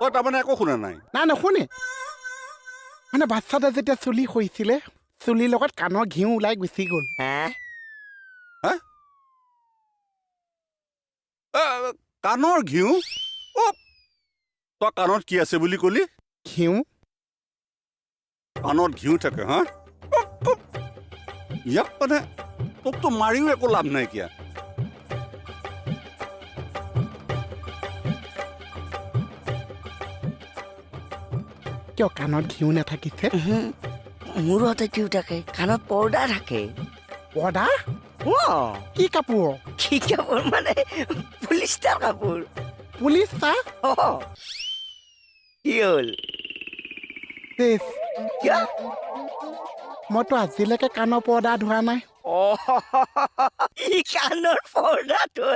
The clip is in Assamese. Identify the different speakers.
Speaker 1: তই তাৰমানে একো শুনা নাই
Speaker 2: না নুশুনে মানে বাচ্চাটা যেতিয়া চুলি হৈছিলে চুলিৰ লগত কাণৰ ঘিউ ওলাই গুচি গ'ল
Speaker 1: হা কাণৰ ঘিউ তই কাণত কি আছে বুলি কলি
Speaker 2: ঘিউ
Speaker 1: কাণত ঘিউ থাকে হা ইয়াক মানে তোকতো মাৰিও একো লাভ নাইকিয়া
Speaker 2: কিয় কাণত ঘিউ নাথাকিছে
Speaker 3: মূৰতে ঘিউ থাকে কাণত পৰ্দা থাকে
Speaker 2: পৰ্দা
Speaker 3: অ'
Speaker 2: কি কাপোৰ
Speaker 3: কি কাপোৰ মানে পুলিষ্টাৰ কাপোৰ
Speaker 2: পুলিচ চা
Speaker 3: অ' কি হ'ল
Speaker 2: চেচ
Speaker 3: কিয়
Speaker 2: মইতো আজিলৈকে কাণৰ পৰ্দা ধোৱা নাই
Speaker 3: অ' ই কাণৰ পৰ্দাটো